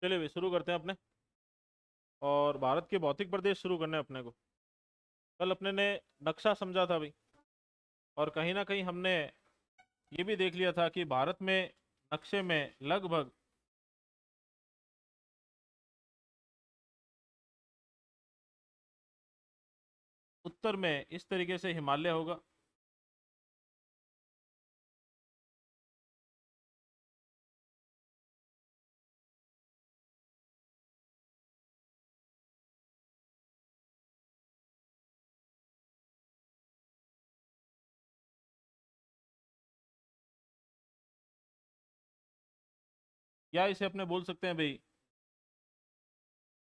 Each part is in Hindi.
चलिए भाई शुरू करते हैं अपने। और भारत के भौतिक प्रदेश शुरू करने हैं अपने को। कल अपने ने नक्शा समझा था भाई। और कहीं ना कहीं हमने ये भी देख लिया था कि भारत में नक्शे में लगभग उत्तर में इस तरीके से हिमालय होगा। या इसे अपने बोल सकते हैं भाई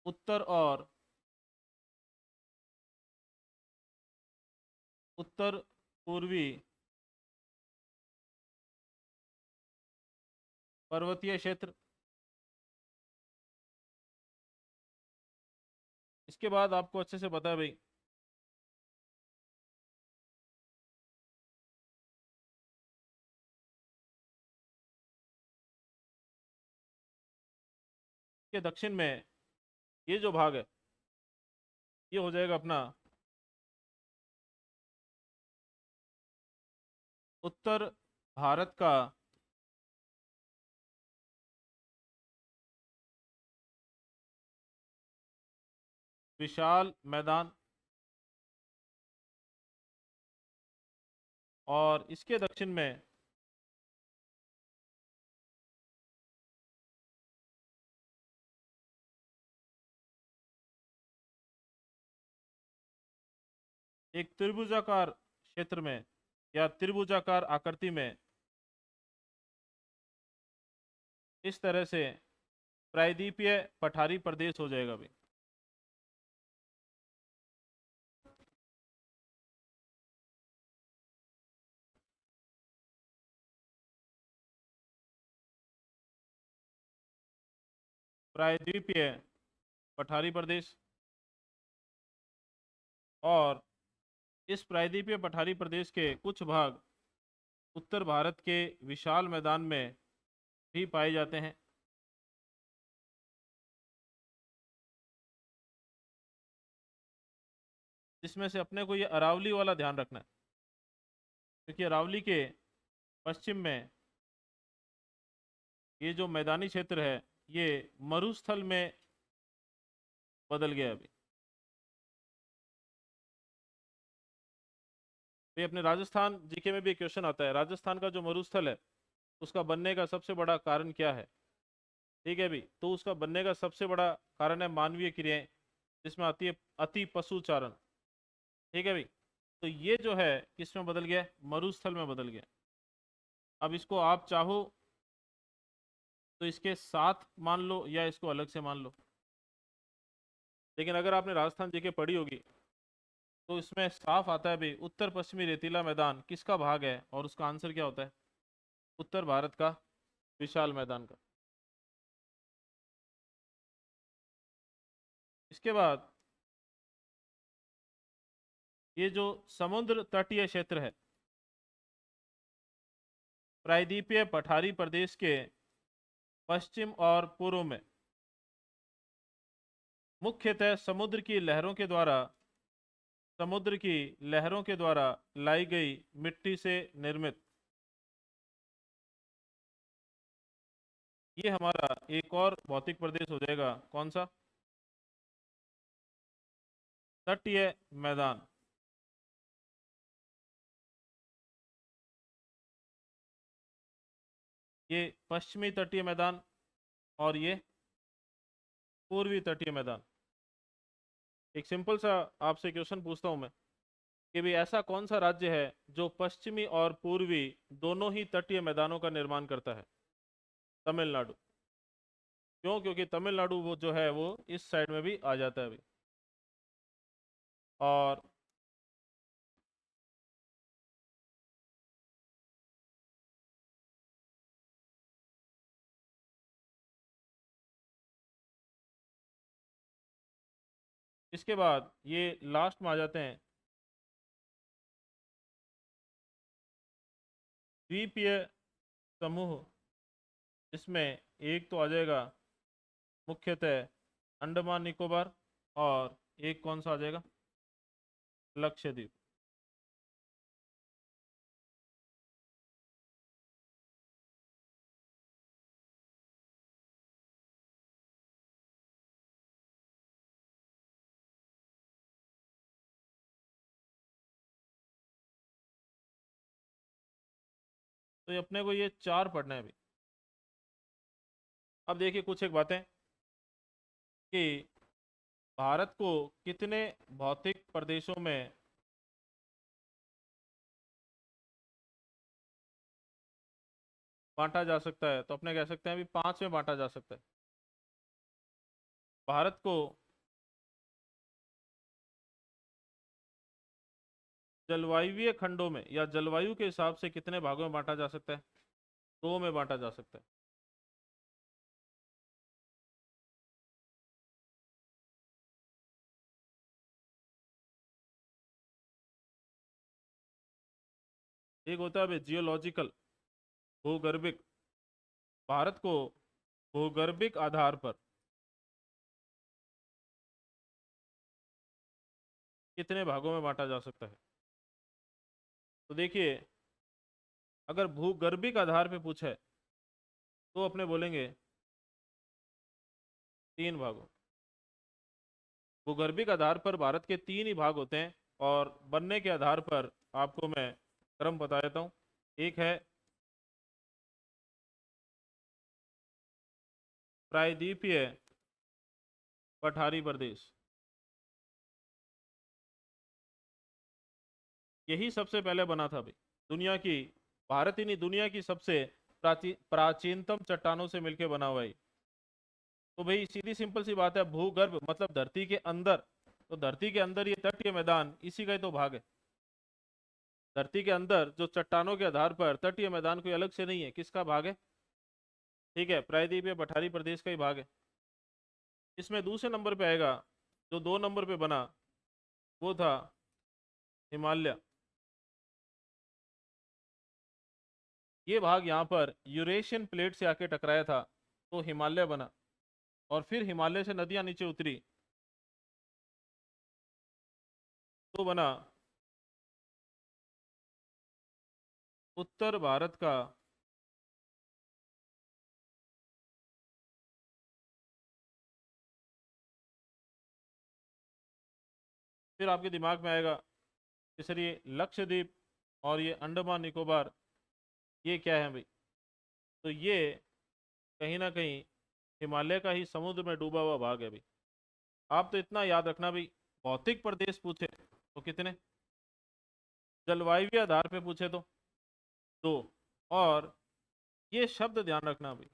उत्तर और उत्तर पूर्वी पर्वतीय क्षेत्र। इसके बाद आपको अच्छे से पता है भाई कि दक्षिण में ये जो भाग है ये हो जाएगा अपना उत्तर भारत का विशाल मैदान। और इसके दक्षिण में एक त्रिभुजाकार क्षेत्र में या त्रिभुजाकार आकृति में इस तरह से प्रायद्वीपीय पठारी प्रदेश हो जाएगा भाई। प्रायद्वीपीय पठारी प्रदेश। और इस प्रायद्वीपीय पठारी प्रदेश के कुछ भाग उत्तर भारत के विशाल मैदान में भी पाए जाते हैं। जिसमें से अपने को ये अरावली वाला ध्यान रखना है, क्योंकि अरावली के पश्चिम में ये जो मैदानी क्षेत्र है ये मरुस्थल में बदल गया अभी। तो ये अपने राजस्थान जीके में भी क्वेश्चन आता है, राजस्थान का जो मरुस्थल है उसका बनने का सबसे बड़ा कारण क्या है। ठीक है भी, तो उसका बनने का सबसे बड़ा कारण है मानवीय क्रियाएं, जिसमें आती है अति पशुचारण। ठीक है भाई, तो ये जो है किस में बदल गया, मरुस्थल में बदल गया। अब इसको आप चाहो तो इसके साथ मान लो या इसको अलग से मान लो, लेकिन अगर आपने राजस्थान जीके पढ़ी होगी तो इसमें साफ आता है भाई उत्तर पश्चिमी रेतीला मैदान किसका भाग है, और उसका आंसर क्या होता है, उत्तर भारत का विशाल मैदान का। इसके बाद ये जो समुद्र तटीय क्षेत्र है प्रायद्वीपीय पठारी प्रदेश के पश्चिम और पूर्व में मुख्यतः समुद्र की लहरों के द्वारा लाई गई मिट्टी से निर्मित। ये हमारा एक और भौतिक प्रदेश हो जाएगा, कौन सा, तटीय मैदान। ये पश्चिमी तटीय मैदान और ये पूर्वी तटीय मैदान। एक सिंपल सा आपसे क्वेश्चन पूछता हूं मैं कि भी ऐसा कौन सा राज्य है जो पश्चिमी और पूर्वी दोनों ही तटीय मैदानों का निर्माण करता है। तमिलनाडु। क्यों, क्योंकि तमिलनाडु वो जो है वो इस साइड में भी आ जाता है अभी। और इसके बाद ये लास्ट में आ जाते हैं द्वीपीय समूह। इसमें एक तो आ जाएगा मुख्यतः अंडमान निकोबार, और एक कौन सा आ जाएगा, लक्षद्वीप। तो ये अपने को ये चार पढ़ना है अभी। अब देखिए कुछ एक बातें कि भारत को कितने भौतिक प्रदेशों में बांटा जा सकता है, तो अपने कह सकते हैं अभी 5 में बांटा जा सकता है। भारत को जलवायुवीय खंडों में या जलवायु के हिसाब से कितने भागों में बांटा जा सकता है, 2 में बांटा जा सकता है। एक होता है अभी जियोलॉजिकल, भूगर्भिक। भारत को भूगर्भिक आधार पर कितने भागों में बांटा जा सकता है। तो देखिए, अगर भूगर्भिक आधार पे पूछे तो अपने बोलेंगे 3 भागों। भूगर्भिक आधार पर भारत के 3 ही भाग होते हैं, और बनने के आधार पर आपको मैं क्रम बता देता हूँ। एक है प्रायद्वीपीय पठारी प्रदेश, यही सबसे पहले बना था भाई। दुनिया की, भारत ही नहीं दुनिया की सबसे प्राचीनतम चट्टानों से मिलकर बना हुआ है। तो भाई सीधी सिंपल सी बात है, भूगर्भ मतलब धरती के अंदर, तो धरती के अंदर ये तटीय मैदान इसी का ही तो भाग है। धरती के अंदर जो चट्टानों के आधार पर तटीय मैदान कोई अलग से नहीं है, किसका भाग है, ठीक है, प्रायद्वीपीय पठारी प्रदेश का ही भाग है। इसमें दूसरे नंबर पे आएगा, जो 2 नंबर पे बना वो था हिमालय। ये भाग यहाँ पर यूरेशियन प्लेट से आके टकराया था, तो हिमालय बना, और फिर हिमालय से नदियां नीचे उतरी तो बना उत्तर भारत का फिर आपके दिमाग में आएगा कि सर ये लक्षद्वीप और ये अंडमान निकोबार ये क्या है भाई, तो ये कहीं ना कहीं हिमालय का ही समुद्र में डूबा हुआ भाग है भाई। आप तो इतना याद रखना भाई, भौतिक प्रदेश पूछे तो कितने, जलवायु आधार पे पूछे तो 2, और ये शब्द ध्यान रखना भाई,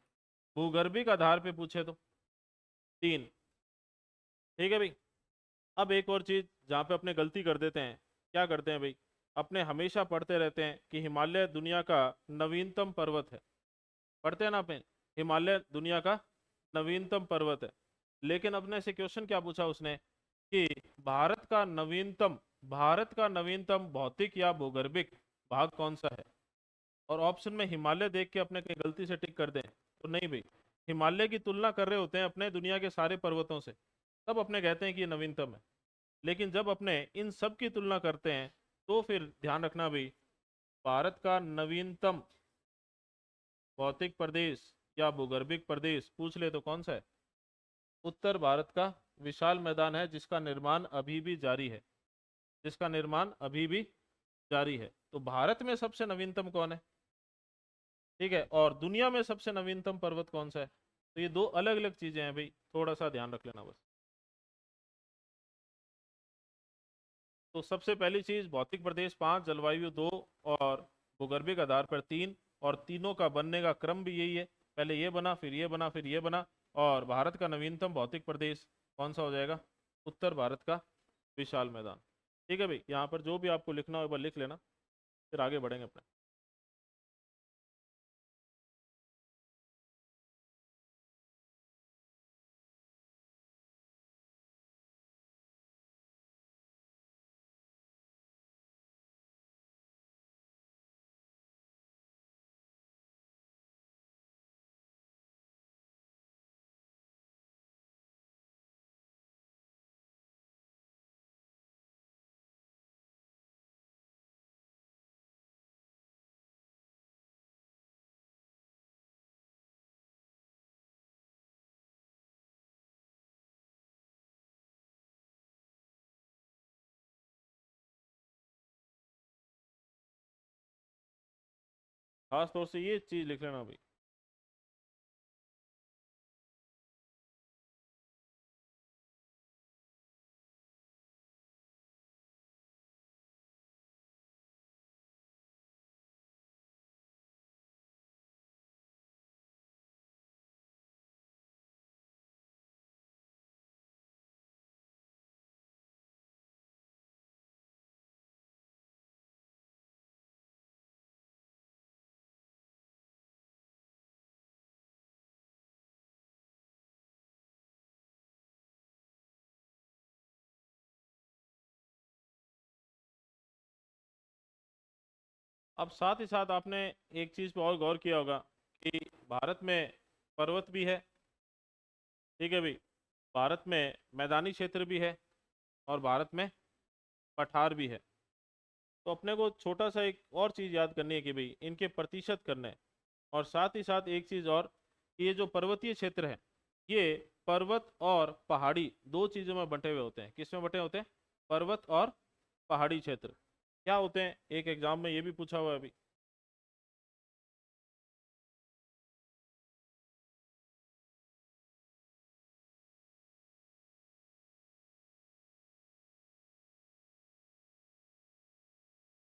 भूगर्भिक आधार पे पूछे तो 3। ठीक है भाई। अब एक और चीज जहाँ पे अपने गलती कर देते हैं, क्या करते हैं भाई, अपने हमेशा पढ़ते रहते हैं कि हिमालय दुनिया का नवीनतम पर्वत है, पढ़ते हैं ना अपने, हिमालय दुनिया का नवीनतम पर्वत है। लेकिन अपने से क्वेश्चन क्या पूछा उसने कि भारत का नवीनतम, भारत का नवीनतम भौतिक या भूगर्भिक भाग कौन सा है, और ऑप्शन में हिमालय देख के अपने कहीं गलती से टिक कर दें तो नहीं भाई, हिमालय की तुलना कर रहे होते हैं अपने दुनिया के सारे पर्वतों से, तब अपने कहते हैं कि ये नवीनतम है। लेकिन जब अपने इन सब की तुलना करते हैं तो फिर ध्यान रखना भाई, भारत का नवीनतम भौतिक प्रदेश या भूगर्भिक प्रदेश पूछ ले तो कौन सा है, उत्तर भारत का विशाल मैदान है, जिसका निर्माण अभी भी जारी है, जिसका निर्माण अभी भी जारी है। तो भारत में सबसे नवीनतम कौन है, ठीक है, और दुनिया में सबसे नवीनतम पर्वत कौन सा है, तो ये 2 अलग अलग चीजें हैं भाई, थोड़ा सा ध्यान रख लेना बस। तो सबसे पहली चीज, भौतिक प्रदेश 5, जलवायु 2, और भूगर्भिक आधार पर 3, और तीनों का बनने का क्रम भी यही है, पहले ये बना फिर ये बना फिर ये बना। और भारत का नवीनतम भौतिक प्रदेश कौन सा हो जाएगा, उत्तर भारत का विशाल मैदान। ठीक है भाई, यहाँ पर जो भी आपको लिखना हो एक बार लिख लेना, फिर आगे बढ़ेंगे अपने। खास तौर से ये चीज लिख लेना भाई। अब साथ ही साथ आपने एक चीज पे और गौर किया होगा कि भारत में पर्वत भी है, ठीक है भाई, भारत में मैदानी क्षेत्र भी है, और भारत में पठार भी है। तो अपने को छोटा सा एक और चीज़ याद करनी है कि भाई इनके प्रतिशत करने हैं। और साथ ही साथ एक चीज़ और कि ये जो पर्वतीय क्षेत्र है, ये पर्वत और पहाड़ी दो चीज़ों में बंटे हुए होते हैं। किस में बंटे होते हैं? पर्वत और पहाड़ी क्षेत्र क्या होते हैं, एक एग्जाम में ये भी पूछा हुआ है अभी।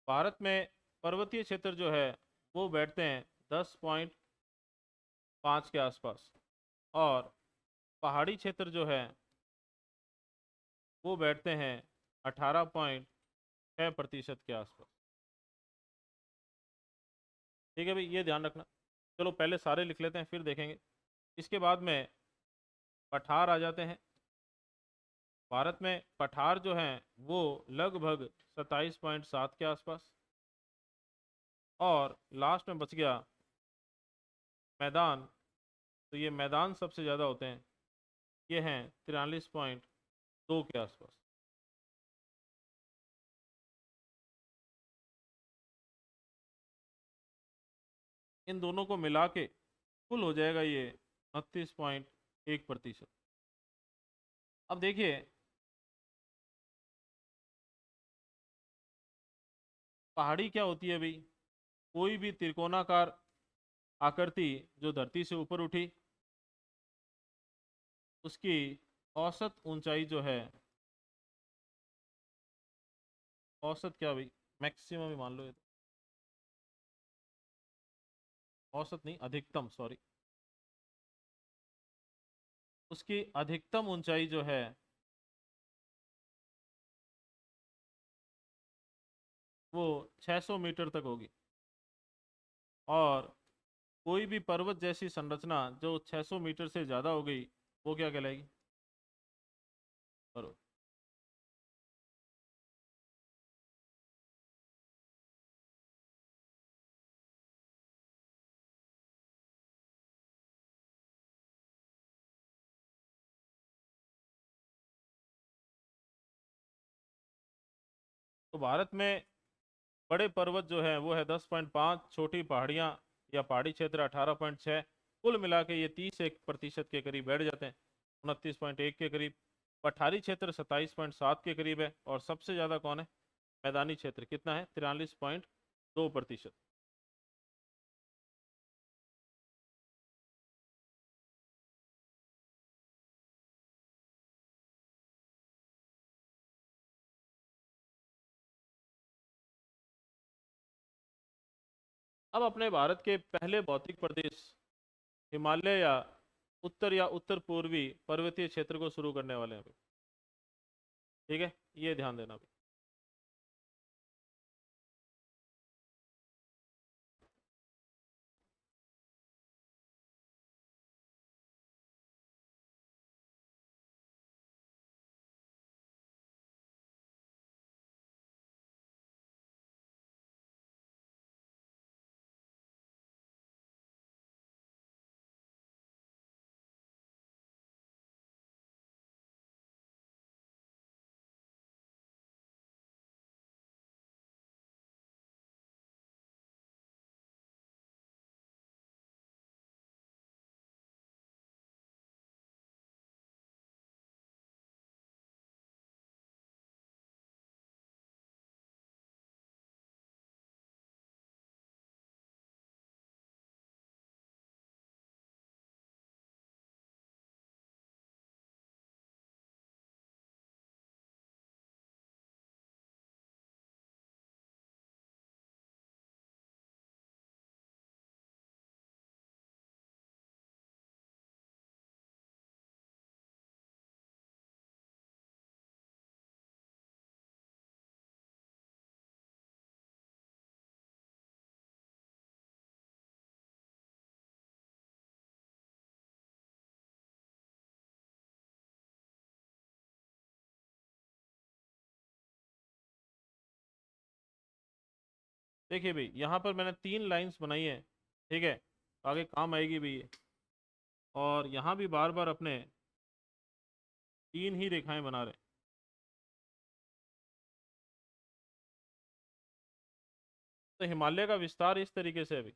भारत में पर्वतीय क्षेत्र जो है वो बैठते हैं 10.5 के आसपास, और पहाड़ी क्षेत्र जो है वो बैठते हैं 18.6% के आसपास। ठीक है भाई, ये ध्यान रखना। चलो पहले सारे लिख लेते हैं फिर देखेंगे। इसके बाद में पठार आ जाते हैं। भारत में पठार जो हैं वो लगभग 27.7 के आसपास, और लास्ट में बच गया मैदान। तो ये मैदान सबसे ज़्यादा होते हैं, ये हैं 43.2 के आसपास। इन दोनों को मिला के कुल हो जाएगा ये 29.1%। अब देखिए, पहाड़ी क्या होती है भाई? कोई भी त्रिकोणाकार आकृति जो धरती से ऊपर उठी, उसकी औसत ऊंचाई जो है, औसत क्या भाई, मैक्सिमम ही मान लो ये तो, औसत नहीं अधिकतम, सॉरी, उसकी अधिकतम ऊंचाई जो है वो 600 मीटर तक होगी। और कोई भी पर्वत जैसी संरचना जो 600 मीटर से ज़्यादा हो गई, वो क्या कहलाएगी? पर्वत। तो भारत में बड़े पर्वत जो है वो है 10.5, छोटी पहाड़ियाँ या पहाड़ी क्षेत्र 18.6। कुल मिला के ये 31% के करीब बैठ जाते हैं, 29.1 के करीब। पठारी क्षेत्र 27.7 के करीब है, और सबसे ज़्यादा कौन है? मैदानी क्षेत्र। कितना है? 43.2%। अब अपने भारत के पहले भौतिक प्रदेश हिमालय या उत्तर पूर्वी पर्वतीय क्षेत्र को शुरू करने वाले हैं अभी। ठीक है, ये ध्यान देना अभी। देखिए भाई, यहाँ पर मैंने 3 लाइंस बनाई है, ठीक है, आगे काम आएगी भी ये। और यहाँ भी बार बार अपने 3 ही रेखाएं बना रहे हैं। तो हिमालय का विस्तार इस तरीके से है भाई।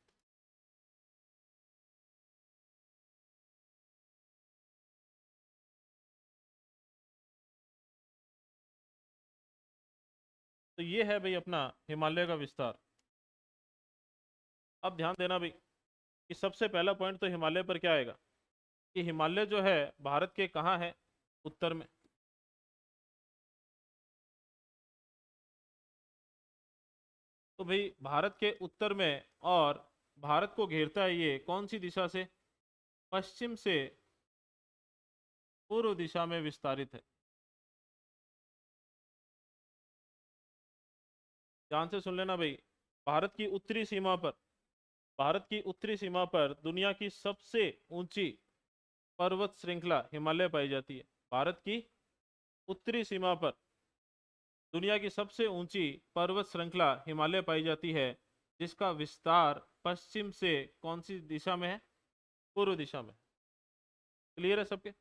तो ये है भाई अपना हिमालय का विस्तार। अब ध्यान देना भाई कि सबसे पहला पॉइंट तो हिमालय पर क्या आएगा, कि हिमालय जो है भारत के कहाँ है, उत्तर में। तो भाई भारत के उत्तर में, और भारत को घेरता है ये कौन सी दिशा से, पश्चिम से पूर्व दिशा में विस्तारित है। ध्यान से सुन लेना भाई, भारत की उत्तरी सीमा पर, भारत की उत्तरी सीमा पर दुनिया की सबसे ऊंची पर्वत श्रृंखला हिमालय पाई जाती है। भारत की उत्तरी सीमा पर दुनिया की सबसे ऊंची पर्वत श्रृंखला हिमालय पाई जाती है, जिसका विस्तार पश्चिम से कौन सी दिशा में है, पूर्व दिशा में। क्लियर है सबके?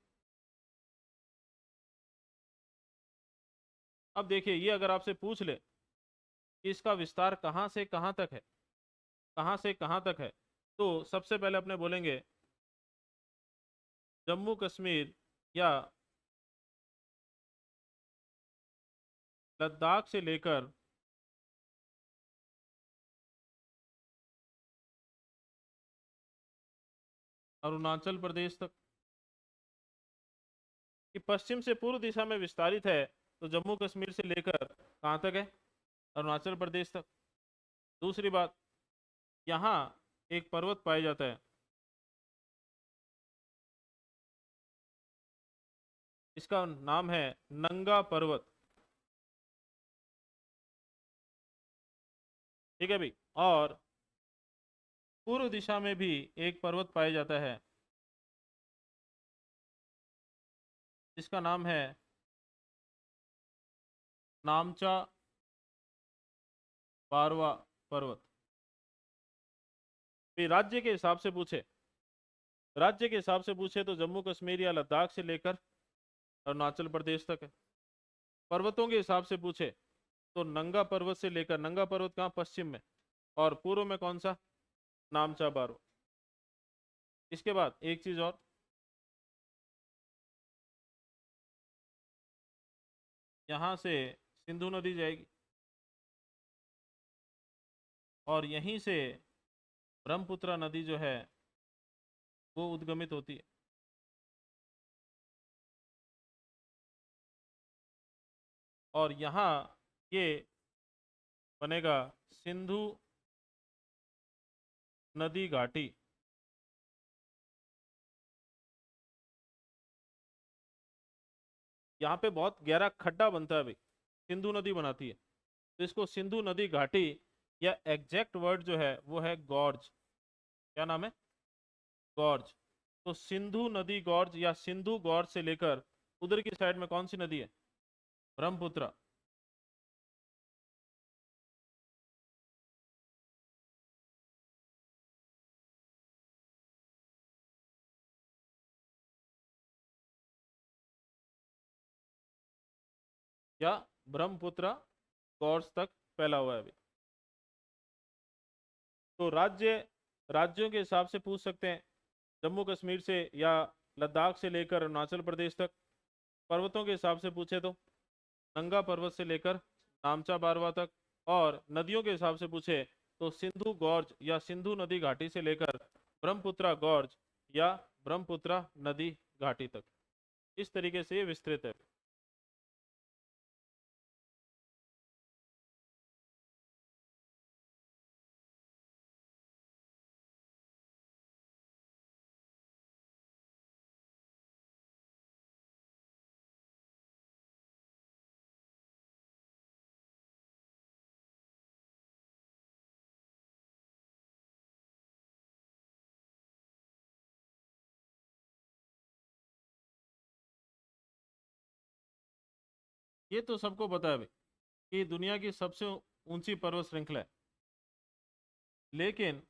अब देखिए, ये अगर आपसे पूछ ले कि इसका विस्तार कहाँ से कहाँ तक है, कहाँ से कहाँ तक है, तो सबसे पहले अपने बोलेंगे जम्मू कश्मीर या लद्दाख से लेकर अरुणाचल प्रदेश तक। कि पश्चिम से पूर्व दिशा में विस्तारित है, तो जम्मू कश्मीर से लेकर कहाँ तक है, अरुणाचल प्रदेश तक। दूसरी बात, यहाँ एक पर्वत पाया जाता है, इसका नाम है नंगा पर्वत। ठीक है भाई। और पूर्व दिशा में भी एक पर्वत पाया जाता है, जिसका नाम है नामचा बारवा पर्वत। भाई राज्य के हिसाब से पूछे, राज्य के हिसाब से पूछे तो जम्मू कश्मीर या लद्दाख से लेकर अरुणाचल प्रदेश तक है। पर्वतों के हिसाब से पूछे तो नंगा पर्वत से लेकर, नंगा पर्वत कहाँ, पश्चिम में, और पूर्व में कौन सा, नामचा बारो। इसके बाद एक चीज और, यहाँ से सिंधु नदी जाएगी, और यहीं से ब्रह्मपुत्र नदी जो है वो उद्गमित होती है। और यहाँ ये बनेगा सिंधु नदी घाटी। यहाँ पे बहुत गहरा खड्डा बनता है भाई, सिंधु नदी बनाती है, तो इसको सिंधु नदी घाटी, या एग्जैक्ट वर्ड जो है वो है गॉर्ज। क्या नाम है, गॉर्ज। तो सिंधु नदी गॉर्ज या सिंधु गॉर्ज से लेकर उधर की साइड में कौन सी नदी है, ब्रह्मपुत्र। या ब्रह्मपुत्र गॉर्ज तक फैला हुआ है अभी। तो राज्य, राज्यों के हिसाब से पूछ सकते हैं, जम्मू कश्मीर से या लद्दाख से लेकर अरुणाचल प्रदेश तक। पर्वतों के हिसाब से पूछे तो नंगा पर्वत से लेकर नामचा बारवा तक। और नदियों के हिसाब से पूछे तो सिंधु गॉर्ज या सिंधु नदी घाटी से लेकर ब्रह्मपुत्र गॉर्ज या ब्रह्मपुत्र नदी घाटी तक। इस तरीके से ये विस्तृत है। ये तो सबको पता है भाई कि दुनिया की सबसे ऊंची पर्वत श्रृंखला है। लेकिन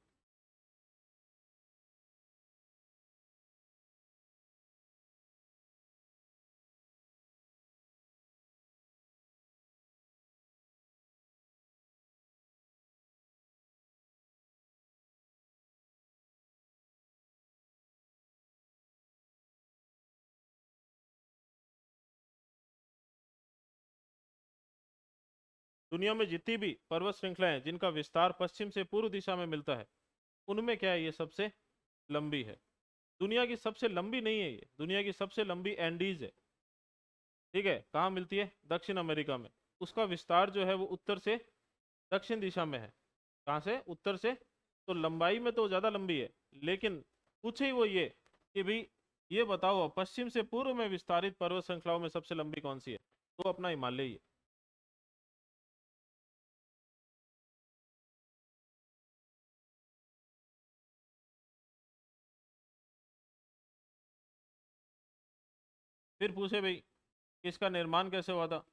दुनिया में जितनी भी पर्वत श्रृंखलाएं हैं जिनका विस्तार पश्चिम से पूर्व दिशा में मिलता है, उनमें क्या है, ये सबसे लंबी है। दुनिया की सबसे लंबी नहीं है ये, दुनिया की सबसे लंबी एंडीज है। ठीक है, कहाँ मिलती है? दक्षिण अमेरिका में। उसका विस्तार जो है वो उत्तर से दक्षिण दिशा में है। कहाँ से? उत्तर से। तो लंबाई में तो ज़्यादा लंबी है, लेकिन पूछे ही वो ये कि भाई ये बताओ पश्चिम से पूर्व में विस्तारित पर्वत श्रृंखलाओं में सबसे लंबी कौन सी है? तो अपना हिमालय ही है। फिर पूछे भाई किसका निर्माण कैसे हुआ था?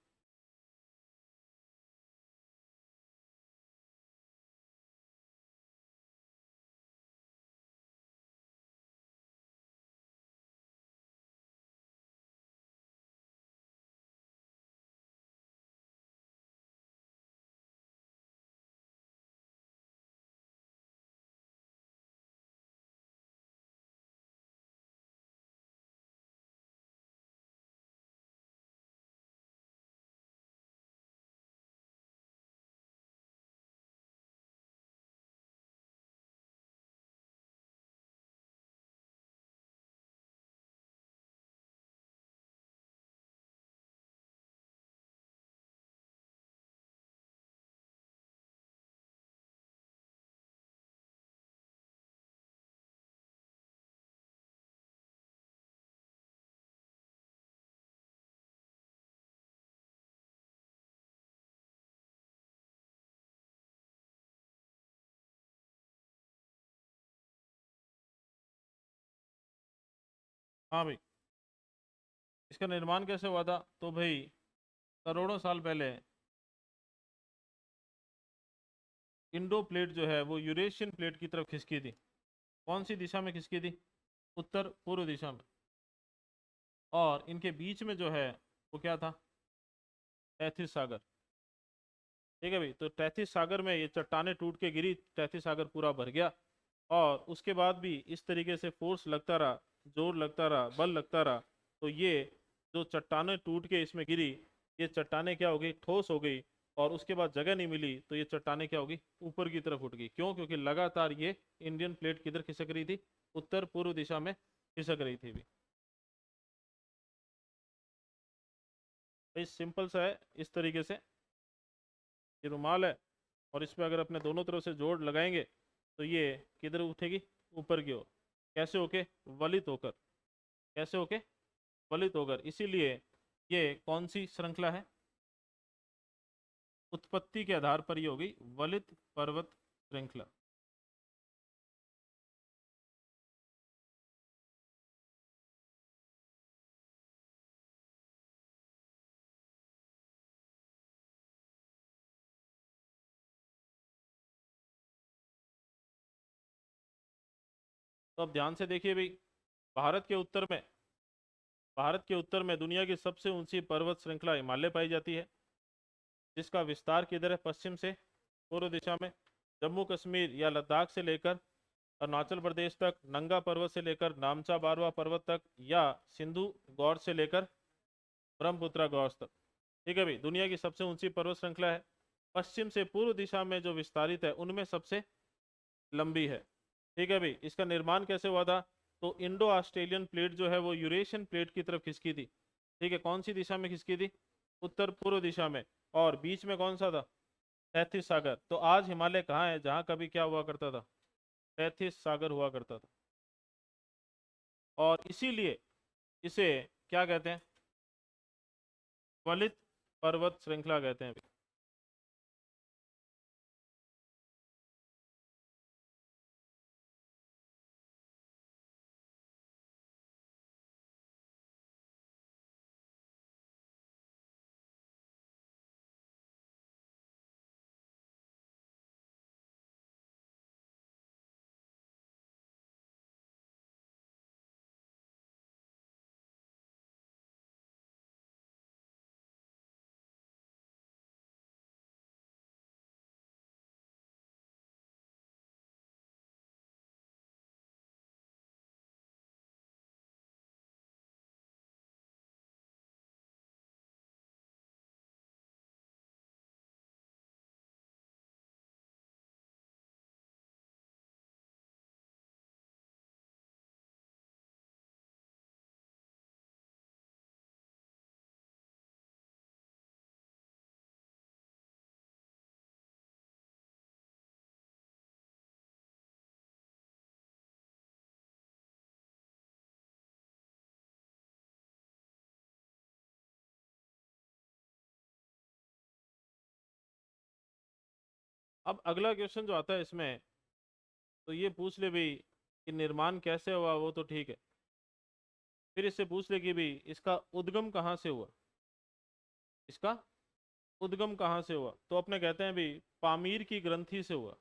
हाँ भाई, इसका निर्माण कैसे हुआ था? तो भाई करोड़ों साल पहले इंडो प्लेट जो है वो यूरेशियन प्लेट की तरफ खिसकी थी। कौन सी दिशा में खिसकी थी? उत्तर पूर्व दिशा में। और इनके बीच में जो है वो क्या था? तैथिस सागर। ठीक है भाई, तो तैथिस सागर में ये चट्टाने टूट के गिरी, तैथिस सागर पूरा भर गया। और उसके बाद भी इस तरीके से फोर्स लगता रहा, जोर लगता रहा, बल लगता रहा। तो ये जो चट्टाने टूट के इसमें गिरी, ये चट्टाने क्या हो गई? ठोस हो गई। और उसके बाद जगह नहीं मिली तो ये चट्टाने क्या होगी? ऊपर की तरफ उठ गई। क्यों? क्योंकि लगातार ये इंडियन प्लेट किधर खिसक रही थी? उत्तर पूर्व दिशा में खिसक रही थी भी। भाई सिंपल सा है, इस तरीके से ये रुमाल है, और इस पे अगर अपने दोनों तरफ से जोड़ लगाएंगे तो ये किधर उठेगी? ऊपर की ओर। कैसे होके? वलित होकर। कैसे होके? वलित होकर। इसीलिए ये कौन सी श्रृंखला है? उत्पत्ति के आधार पर ये होगी वलित पर्वत श्रृंखला। तो अब ध्यान से देखिए भाई, भारत के उत्तर में भारत के उत्तर में दुनिया की सबसे ऊंची पर्वत श्रृंखला हिमालय पाई जाती है, जिसका विस्तार किधर है? पश्चिम से पूर्व दिशा में। जम्मू कश्मीर या लद्दाख से लेकर अरुणाचल प्रदेश तक, नंगा पर्वत से लेकर नामचा बारवा पर्वत तक, या सिंधु गौर से लेकर ब्रह्मपुत्र गौर तक। ठीक है भाई, दुनिया की सबसे ऊंची पर्वत श्रृंखला है। पश्चिम से पूर्व दिशा में जो विस्तारित है उनमें सबसे लंबी है। ठीक है भाई, इसका निर्माण कैसे हुआ था? तो इंडो ऑस्ट्रेलियन प्लेट जो है वो यूरेशियन प्लेट की तरफ खिसकी थी। ठीक है, कौन सी दिशा में खिसकी थी? उत्तर पूर्व दिशा में। और बीच में कौन सा था? तैथिस सागर। तो आज हिमालय कहाँ है जहाँ कभी क्या हुआ करता था? तैथिस सागर हुआ करता था। और इसीलिए इसे क्या कहते हैं? वलित पर्वत श्रृंखला कहते हैं। अब अगला क्वेश्चन जो आता है इसमें, तो ये पूछ ले भाई कि निर्माण कैसे हुआ, वो तो ठीक है। फिर इससे पूछ ले कि भाई इसका उद्गम कहाँ से हुआ, इसका उद्गम कहाँ से हुआ। तो अपने कहते हैं भाई पामीर की ग्रंथि से हुआ।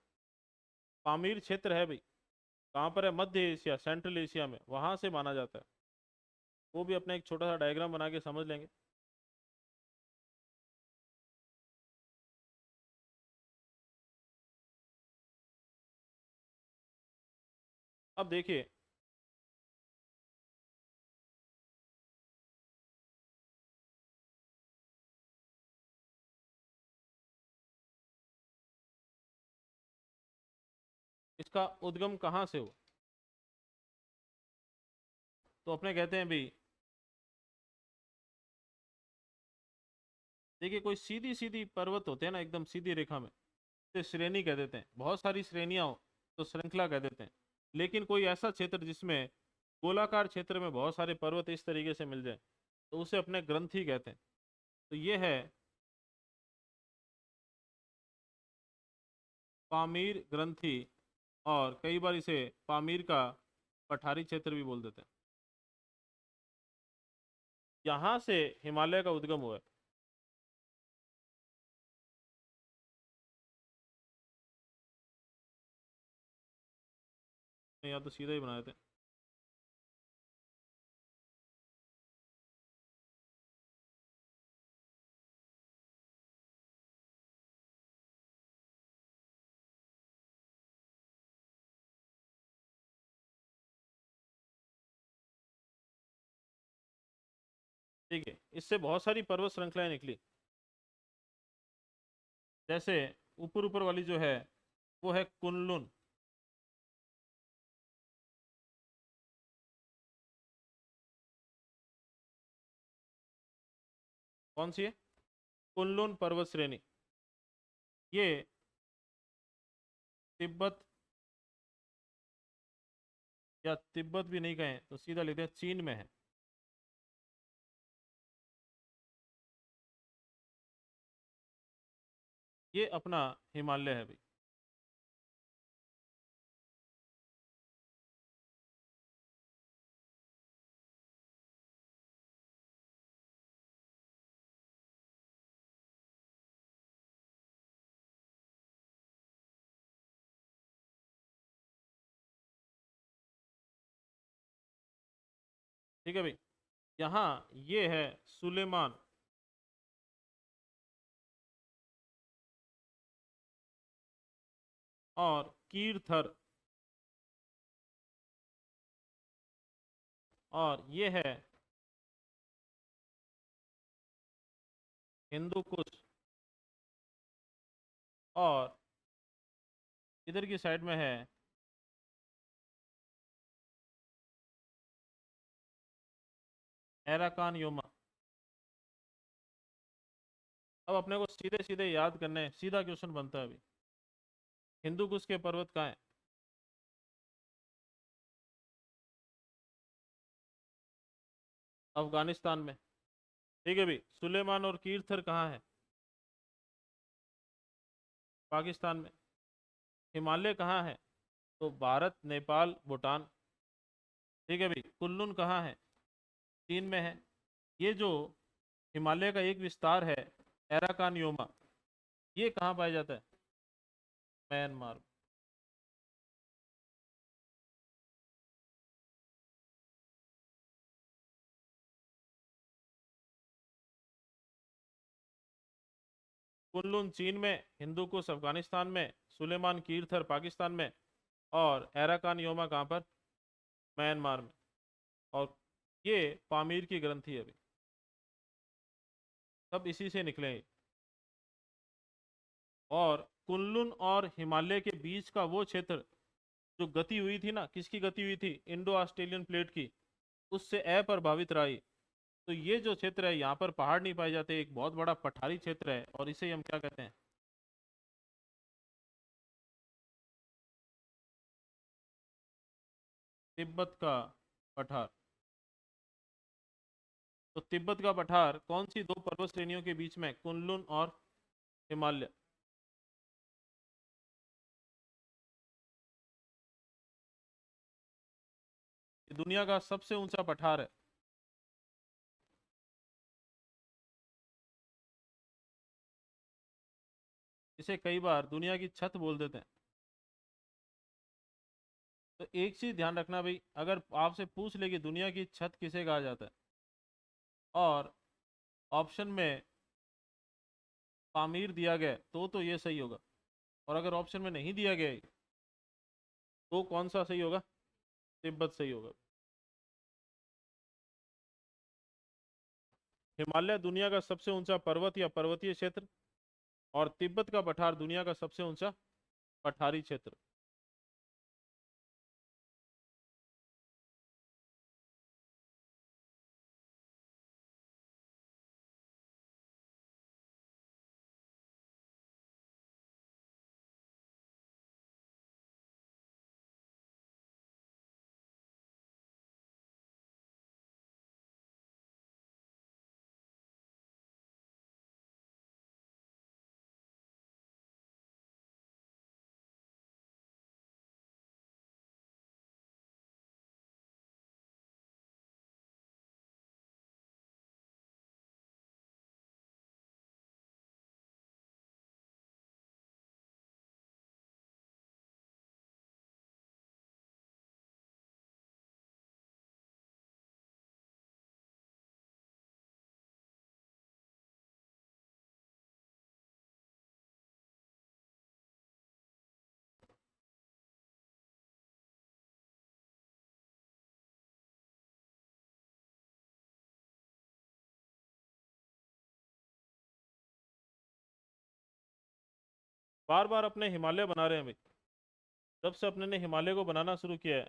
पामीर क्षेत्र है भाई, कहाँ पर है, मध्य एशिया, सेंट्रल एशिया में, वहां से माना जाता है। वो भी अपने एक छोटा सा डायग्राम बना के समझ लेंगे। अब देखिए, इसका उद्गम कहाँ से हुआ। तो अपने कहते हैं भाई, देखिए कोई सीधी सीधी पर्वत होते हैं ना, एकदम सीधी रेखा में, तो श्रेणी कह देते हैं। बहुत सारी श्रेणियां हो तो श्रृंखला कह देते हैं। लेकिन कोई ऐसा क्षेत्र जिसमें गोलाकार क्षेत्र में बहुत सारे पर्वत इस तरीके से मिल जाए, तो उसे अपने ग्रंथि कहते हैं। तो ये है पामीर ग्रंथि, और कई बार इसे पामीर का पठारी क्षेत्र भी बोल देते हैं। यहाँ से हिमालय का उद्गम हुआ है। या तो सीधा ही बना देते हैं। ठीक है, इससे बहुत सारी पर्वत श्रृंखलाएं निकली। जैसे ऊपर ऊपर वाली जो है वो है कुनलुन। कौन सी है, कुनलुन पर्वत श्रेणी। ये तिब्बत, या तिब्बत भी नहीं कहें तो सीधा लिखते हैं चीन में है। ये अपना हिमालय है भाई। ठीक है भाई, यहाँ ये है सुलेमान और कीरथर, और ये है हिंदू कुश, और इधर की साइड में है एराकान योमा। अब अपने को सीधे सीधे याद करने हैं, सीधा क्वेश्चन बनता है अभी, हिंदू कुश के पर्वत कहाँ है। अफगानिस्तान में। ठीक है भाई, सुलेमान और कीरथर कहाँ है, पाकिस्तान में। हिमालय कहाँ है, तो भारत, नेपाल, भूटान। ठीक है भाई, कुल्लून कहाँ है, चीन में है। ये जो हिमालय का एक विस्तार है एराकान योमा, ये कहाँ पाया जाता है, म्यांमार। कुल्लून चीन में, हिंदू कुश अफगानिस्तान में, सुलेमान कीरथर पाकिस्तान में, और एराकान योमा कहाँ पर, म्यांमार में। और ये पामीर की ग्रंथि है अभी, सब इसी से निकले हैं। और कुनलुन और हिमालय के बीच का वो क्षेत्र, जो गति हुई थी ना, किसकी गति हुई थी, इंडो ऑस्ट्रेलियन प्लेट की, उससे अप्रभावित रही। तो ये जो क्षेत्र है, यहाँ पर पहाड़ नहीं पाए जाते, एक बहुत बड़ा पठारी क्षेत्र है, और इसे हम क्या कहते हैं, तिब्बत का पठार। तो तिब्बत का पठार कौन सी दो पर्वत श्रेणियों के बीच में, कुनलुन और हिमालय। दुनिया का सबसे ऊंचा पठार है? इसे कई बार दुनिया की छत बोल देते हैं। तो एक चीज ध्यान रखना भाई, अगर आपसे पूछ ले कि दुनिया की छत किसे कहा जाता है, और ऑप्शन में पामीर दिया गया है, तो ये सही होगा। और अगर ऑप्शन में नहीं दिया गया है, तो कौन सा सही होगा? तिब्बत सही होगा। हिमालय दुनिया का सबसे ऊंचा पर्वत या पर्वतीय क्षेत्र, और तिब्बत का पठार दुनिया का सबसे ऊंचा पठारी क्षेत्र। बार बार अपने हिमालय बना रहे हैं भाई। जब से अपने ने हिमालय को बनाना शुरू किया है,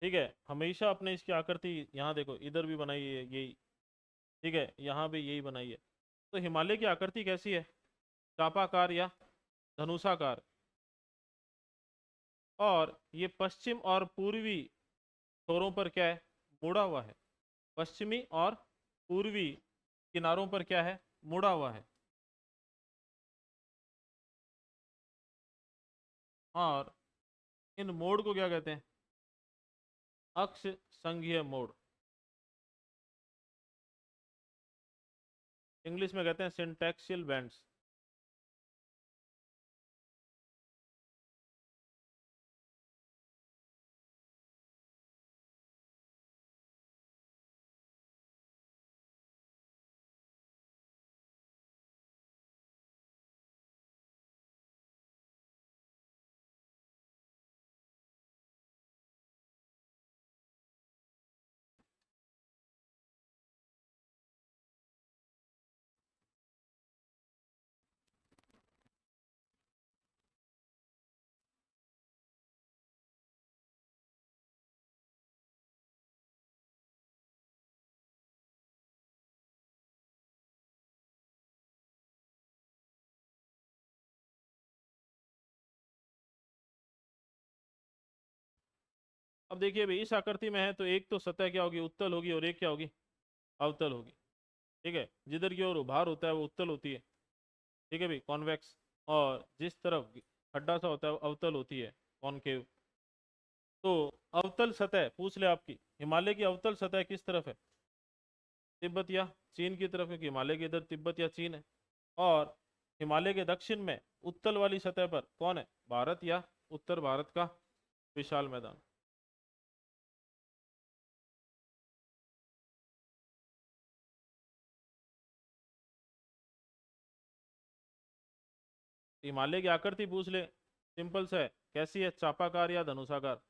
ठीक है, हमेशा अपने इसकी आकृति, यहाँ देखो इधर भी बनाई है यही, ठीक है, यहाँ भी यही बनाई है। तो हिमालय की आकृति कैसी है? चापाकार या धनुषाकार। और ये पश्चिम और पूर्वी छोरों पर क्या है? मुड़ा हुआ है। पश्चिमी और पूर्वी किनारों पर क्या है? मुड़ा हुआ है। और इन मोड़ को क्या कहते हैं? अक्ष संघीय मोड़। इंग्लिश में कहते हैं सिंटैक्सियल बैंड्स। अब देखिए भाई, इस आकृति में है तो एक तो सतह क्या होगी? उत्तल होगी, और एक क्या होगी? अवतल होगी। ठीक है, जिधर की ओर उभार होता है वो उत्तल होती है, ठीक है भाई, कॉन्वेक्स। और जिस तरफ खड्डा सा होता है वो अवतल होती है, कॉनकेव। तो अवतल सतह पूछ ले आपकी, हिमालय की अवतल सतह किस तरफ है? तिब्बत या चीन की तरफ, क्योंकि हिमालय के इधर तिब्बत या चीन है। और हिमालय के दक्षिण में उत्तल वाली सतह पर कौन है? भारत या उत्तर भारत का विशाल मैदान। हिमालय की आकृति पूछ ले, सिंपल सा है, कैसी है? चापाकार या धनुषाकार।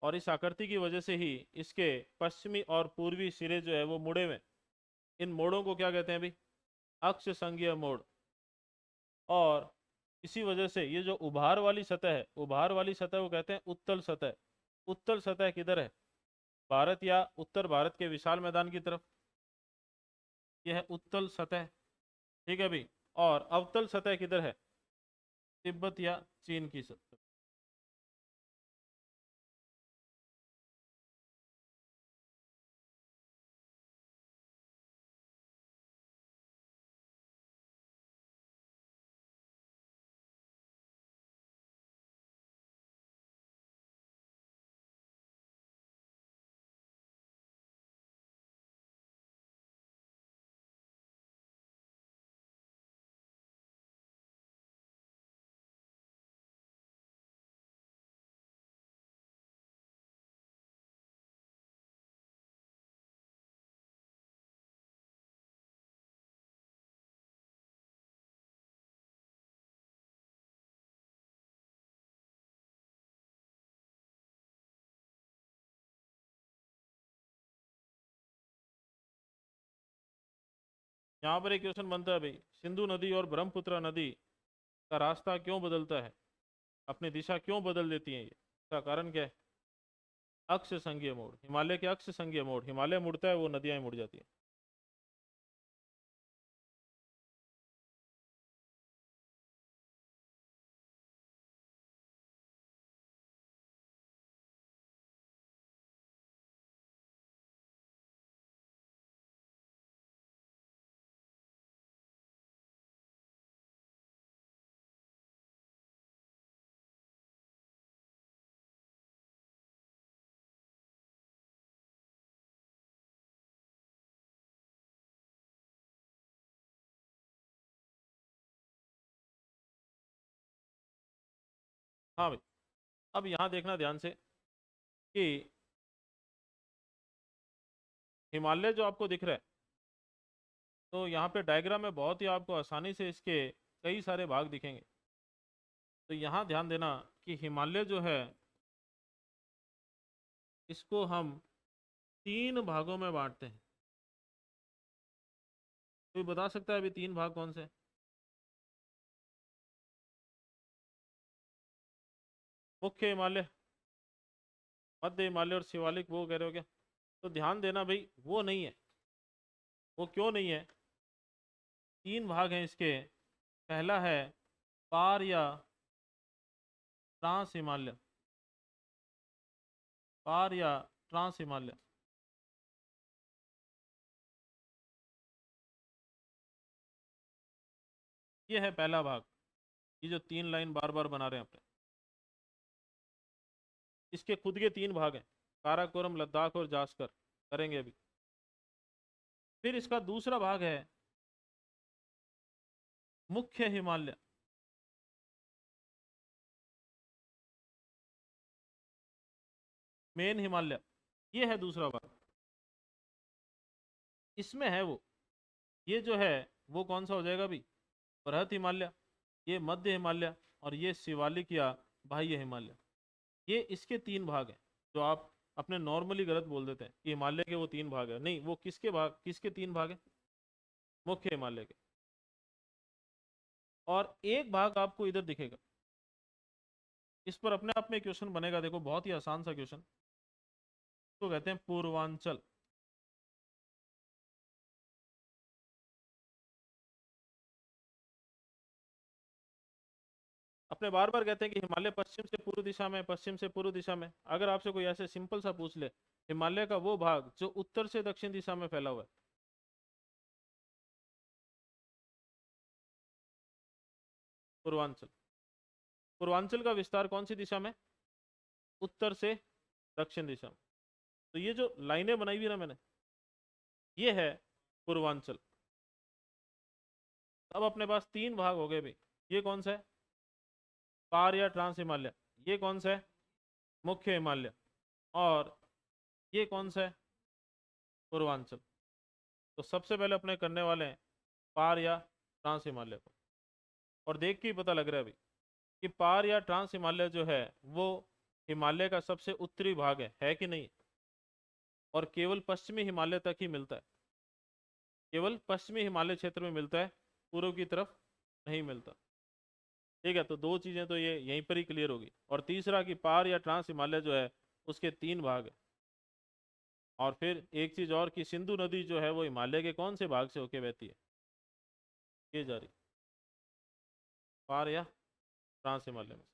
और इस आकृति की वजह से ही इसके पश्चिमी और पूर्वी सिरे जो है वो मुड़े हुए हैं। इन मोड़ों को क्या कहते हैं भाई? अक्ष संघीय मोड़। और इसी वजह से ये जो उभार वाली सतह है, उभार वाली सतह को कहते हैं उत्तल सतह। उत्तल सतह किधर है? भारत या उत्तर भारत के विशाल मैदान की तरफ। यह है उत्तल सतह, ठीक है भाई। और अवतल सतह किधर है? तिब्बत या चीन की सतह। यहाँ पर एक क्वेश्चन बनता है भाई, सिंधु नदी और ब्रह्मपुत्र नदी का रास्ता क्यों बदलता है, अपनी दिशा क्यों बदल देती है, ये इसका कारण क्या है? अक्ष संघीय मोड़, हिमालय के अक्ष संघीय मोड़, हिमालय मुड़ता है वो नदियां मुड़ जाती है। हाँ भाई, अब यहाँ देखना ध्यान से कि हिमालय जो आपको दिख रहा है, तो यहाँ पे डायग्राम में बहुत ही आपको आसानी से इसके कई सारे भाग दिखेंगे। तो यहाँ ध्यान देना कि हिमालय जो है इसको हम 3 भागों में बांटते हैं। कोई बता सकता है अभी 3 भाग कौन से हैं? मुख्य हिमालय, मध्य हिमालय और शिवालिक, वो कह रहे हो क्या? तो ध्यान देना भाई, वो नहीं है। वो क्यों नहीं है? 3 भाग हैं इसके। पहला है पार या ट्रांस हिमालय, पार या ट्रांस हिमालय। ये है पहला भाग। ये जो 3 लाइन बार बार बना रहे हैं अपने, इसके खुद के 3 भाग हैं, काराकोरम, लद्दाख और जास्कर। करेंगे अभी। फिर इसका दूसरा भाग है मुख्य हिमालय। मेन हिमालय, ये है दूसरा भाग। इसमें है वो, ये जो है वो कौन सा हो जाएगा अभी? बृहत हिमालय, ये मध्य हिमालय, और ये शिवालिक या बाह्य हिमालय। ये इसके 3 भाग हैं, जो आप अपने नॉर्मली गलत बोल देते हैं कि हिमालय के वो 3 भाग है। नहीं, वो किसके भाग, किसके 3 भाग हैं? मुख्य हिमालय के। और एक भाग आपको इधर दिखेगा, इस पर अपने आप में क्वेश्चन बनेगा, देखो बहुत ही आसान सा क्वेश्चन। तो कहते हैं पूर्वांचल। अपने बार बार कहते हैं कि हिमालय पश्चिम से पूर्व दिशा में, पश्चिम से पूर्व दिशा में। अगर आपसे कोई ऐसे सिंपल सा पूछ ले, हिमालय का वो भाग जो उत्तर से दक्षिण दिशा में फैला हुआ है, पूर्वांचल। पूर्वांचल का विस्तार कौन सी दिशा में? उत्तर से दक्षिण दिशा में। तो ये जो लाइनें बनाई हुई ना मैंने, ये है पूर्वांचल। अब अपने पास 3 भाग हो गए भाई। ये कौन सा है? पार या ट्रांस हिमालय। ये कौन सा है? मुख्य हिमालय। और ये कौन सा है? पूर्वांचल। तो सबसे पहले अपने करने वाले हैं पार या ट्रांस हिमालय को। और देख के ही पता लग रहा है भाई कि पार या ट्रांस हिमालय जो है वो हिमालय का सबसे उत्तरी भाग है कि नहीं? और केवल पश्चिमी हिमालय तक ही मिलता है, केवल पश्चिमी हिमालय क्षेत्र में मिलता है, पूर्व की तरफ नहीं मिलता। ठीक है, तो 2 चीजें तो ये यहीं पर ही क्लियर होगी। और तीसरा कि पार या ट्रांस हिमालय जो है उसके 3 भाग है। और फिर एक चीज और कि सिंधु नदी जो है वो हिमालय के कौन से भाग से होके बहती है? ये जा रही, पार या ट्रांस हिमालय में।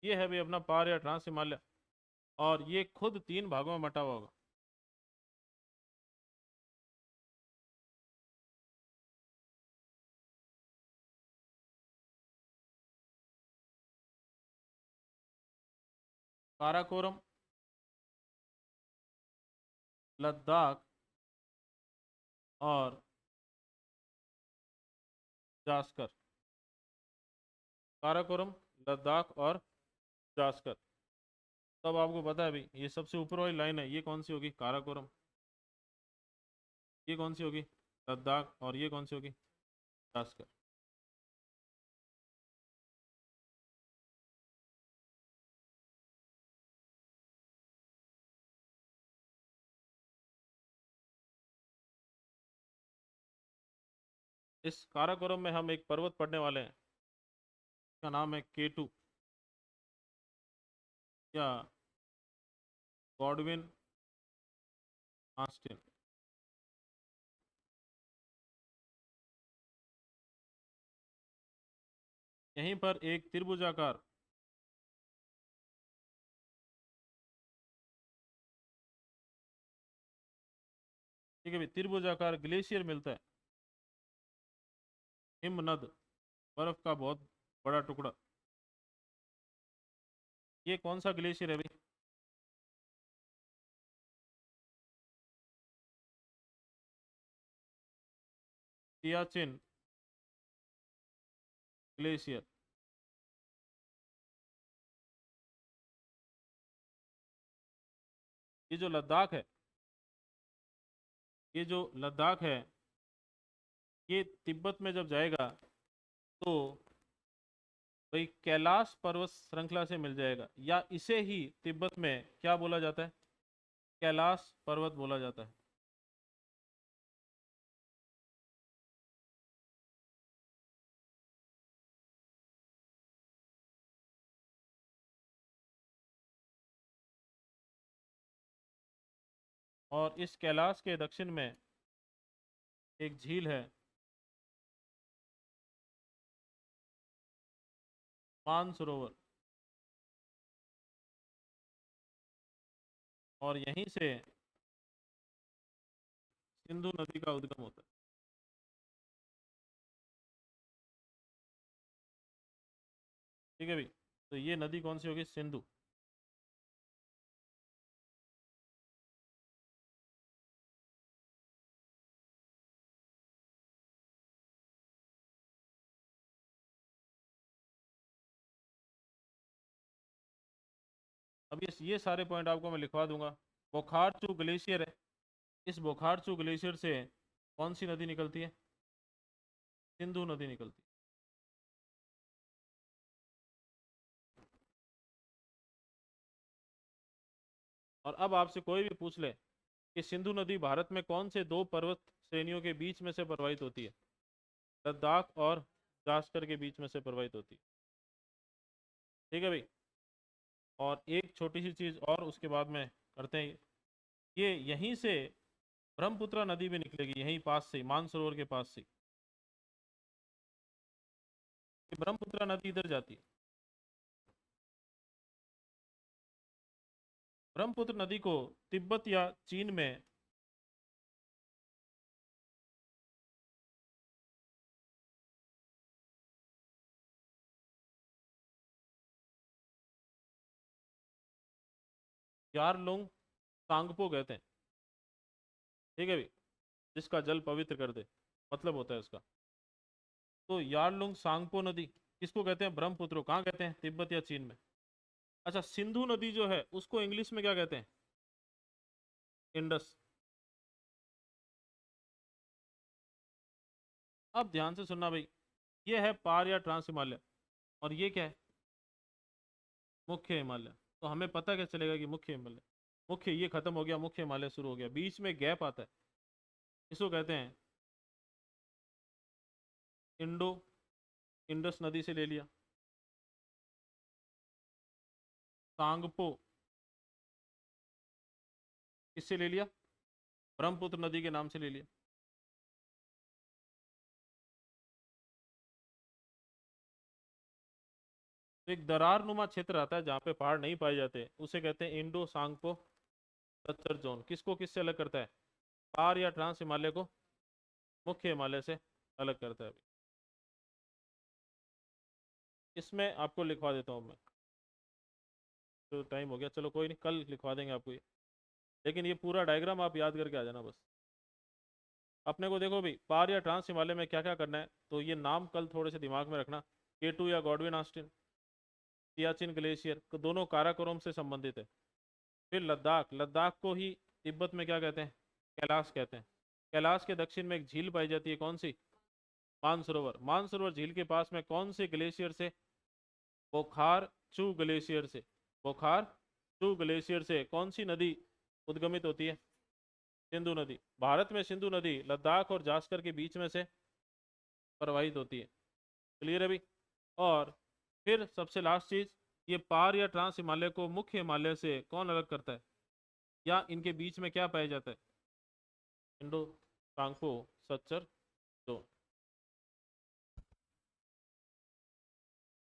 ये है भाई अपना पार या ट्रांस हिमालय, और ये खुद 3 भागों में बटा हुआ होगा। काराकोरम, लद्दाख और जास्कर। काराकोरम, लद्दाख और जास्कर। तब आपको पता है भाई, ये सबसे ऊपर वाली लाइन है, ये कौन सी होगी? काराकोरम। ये कौन सी होगी? लद्दाख। और ये कौन सी होगी? जास्कर। इस काराकोरम में हम एक पर्वत पढ़ने वाले हैं, इसका नाम है K2 या गॉडविन आस्टिन। यहीं पर एक त्रिभुजाकार ठीक है भाई, त्रिभुजाकार ग्लेशियर मिलता है, हिमनद, बर्फ का बहुत बड़ा टुकड़ा। ये कौन सा ग्लेशियर है भाई? सियाचिन ग्लेशियर। ये जो लद्दाख है, ये जो लद्दाख है, ये तिब्बत में जब जाएगा तो भाई कैलाश पर्वत श्रृंखला से मिल जाएगा, या इसे ही तिब्बत में क्या बोला जाता है? कैलाश पर्वत बोला जाता है। और इस कैलाश के दक्षिण में एक झील है, मानसरोवर। और यहीं से सिंधु नदी का उद्गम होता है। ठीक है भाई, तो ये नदी कौन सी होगी? सिंधु। अब ये सारे पॉइंट आपको मैं लिखवा दूंगा। बोखारचू ग्लेशियर है, इस बोखारचू ग्लेशियर से कौन सी नदी निकलती है? सिंधु नदी निकलती है। और अब आपसे कोई भी पूछ ले कि सिंधु नदी भारत में कौन से 2 पर्वत श्रेणियों के बीच में से प्रवाहित होती है? लद्दाख और जास्कर के बीच में से प्रवाहित होती है। ठीक है भाई, और एक छोटी सी चीज़ और उसके बाद में करते हैं। ये यहीं से ब्रह्मपुत्र नदी भी निकलेगी, यहीं पास से, मानसरोवर के पास से। ये ब्रह्मपुत्र नदी इधर जाती है। ब्रह्मपुत्र नदी को तिब्बत या चीन में यारलुंग सांगपो कहते हैं। ठीक है भाई, जिसका जल पवित्र कर दे, मतलब होता है उसका। तो यारलुंग सांगपो नदी किसको कहते हैं? ब्रह्मपुत्र को। कहाँ कहते हैं? तिब्बत या चीन में। अच्छा, सिंधु नदी जो है उसको इंग्लिश में क्या कहते हैं? इंडस। अब ध्यान से सुनना भाई, ये है पार या ट्रांस हिमालय, और ये क्या है? मुख्य हिमालय। तो हमें पता क्या चलेगा कि मुख्य हिमालय, मुख्य ये खत्म हो गया, मुख्य हिमालय शुरू हो गया, बीच में गैप आता है, इसको कहते हैं इंडो। इंडस नदी से ले लिया। सांगपो किससे ले लिया? ब्रह्मपुत्र नदी के नाम से ले लिया। तो एक दरारनुमा क्षेत्र आता है जहाँ पे पहाड़ नहीं पाए जाते, उसे कहते हैं इंडो सांगपो सत्तर जोन। किसको किससे अलग करता है? पार या ट्रांस हिमालय को मुख्य हिमालय से अलग करता है। इसमें आपको लिखवा देता हूँ मैं, तो टाइम हो गया, चलो कोई नहीं, कल लिखवा देंगे आपको ये। लेकिन ये पूरा डायग्राम आप याद करके आ जाना बस। अपने को देखो भाई, पार या ट्रांस हिमालय में क्या क्या करना है, तो ये नाम कल थोड़े से दिमाग में रखना। K2 या गॉडविन ऑस्टिन, सियाचिन ग्लेशियर, तो दोनों काराकोरम से संबंधित है। फिर लद्दाख, लद्दाख को ही तिब्बत में क्या कहते हैं? कैलाश कहते हैं। कैलाश के दक्षिण में एक झील पाई जाती है, कौन सी? मानसरोवर। मानसरोवर झील के पास में कौन से ग्लेशियर से? बोखार चू ग्लेशियर से। बोखार चू ग्लेशियर से कौन सी नदी उद्गमित होती है? सिंधु नदी। भारत में सिंधु नदी लद्दाख और जास्कर के बीच में से प्रवाहित होती है। क्लियर है भी? और फिर सबसे लास्ट चीज, ये पार या ट्रांस हिमालय को मुख्य हिमालय से कौन अलग करता है, या इनके बीच में क्या पाया जाता है? Indo Tsangpo suture zone.